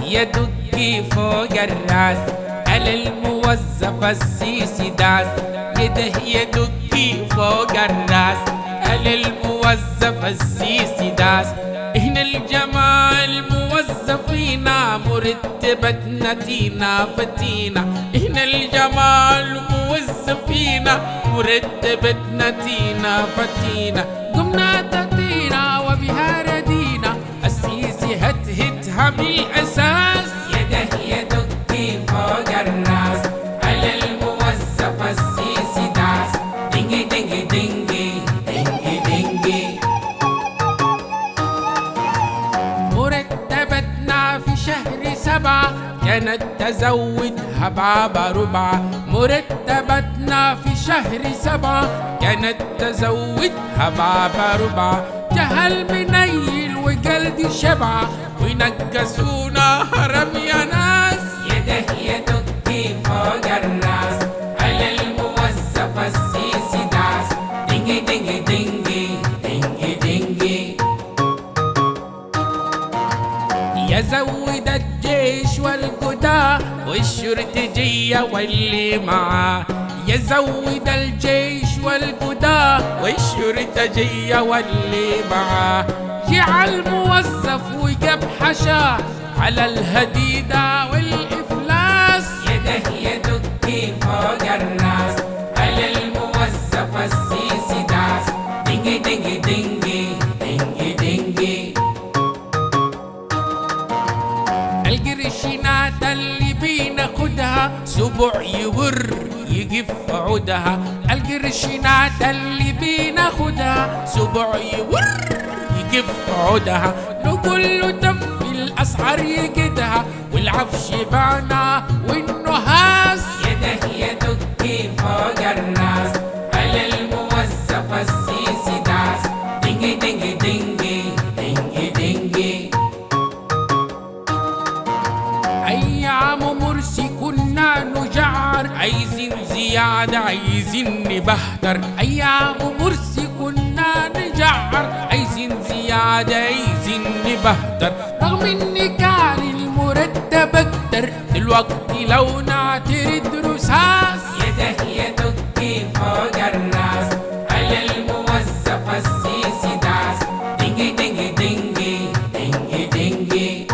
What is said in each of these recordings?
يا دقي فوق الراس على الموظف السيسي داس. يده يا دقي فوق الراس على الموظف السيسي داس. هنا الجمال موظفينا مرتبتنا تينا فتينا. هنا الجمال موظفينا مرتبتنا تينا فتينا. قمنا تطينا وبها ردينا السيسي هتهتها بالأساس. يده يدقي فوق الراس على الموظف السيسي داس. دنجي دنجي دنجي دنجي دنجي. مرتبتنا في شهر 7 كانت تزودها بابا ربع. مرتبتنا في شهر 7 كانت تزودها بابا ربع. جهل منيل وقلبي شبع وينقصونا هرم يا ناس. يده يدقي فوق الراس على الموظف السيسي داس. دنجي دنجي دنجي دنجي دنجي. يزود الجيش والقضاء والشرطجية واللي معاه. يزود الجيش والقضاء والشرطجية واللي معاه. جعل موظف وجاب حشاه على الهديدة والإفلاس. يده يدقي فوق الراس على الموظف السيسي داس. دنجي دنجي دنجي دنجي دنجي. القرشينات اللي بيناخدها سبوع يور يقف عودها. القرشينات اللي بيناخدها سبوع يور يقف عودها. نقول له دف الأسعار يقدها والعفش بانا والنهاس. يده يدقي فوق الراس على الموظف السيسي داس. دنجي دنجي دنجي دنجي دنجي. أيام مرسي كنا نجعر عايزين زيادة عايزين نبهدر. أيام مرسي كنا نجعر عايزين زيادة عايزين نبهدر. رغم إن كان المرتب أكتر دلوقتي لو نعترض رصاص. يده يدقي فوق الراس على الموظف السيسي داس. دنجي دنجي دنجي دنجي دنجي.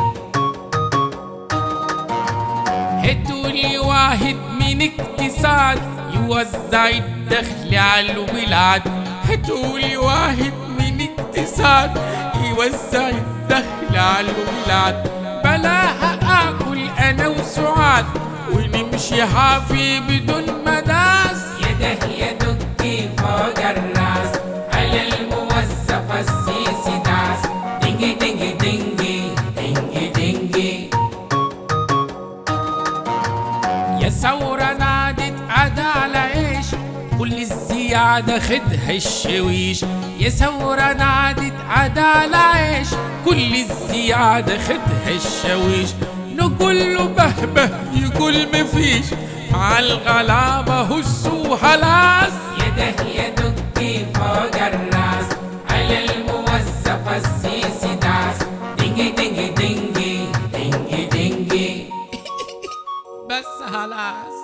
هاتوا لي واحد من اقتصاد يوزع الدخل على الولاد. هاتوا لي واحد من اقتصاد يوزع الدخل على الولاد. بلاها اكل انا وسعاد ونمشي حافي بدون مداس. يده يدقي فوق الراس على الموظف السيسي داس. دنجي دنجي دنجي دنجي دنجي. يا ثورة نادت عدالة عيش كل الزيادة خدها الشويش. يا ثورة نادت عدالة عيش كل الزيادة خدها الشويش. نقول له بهبه يقول مفيش مع الغلابة هسوا هلاس. يده يدقي فوق الراس على الموظف السيسي داس. دنجي دنجي دنجي دنجي دنجي. بس خلاص.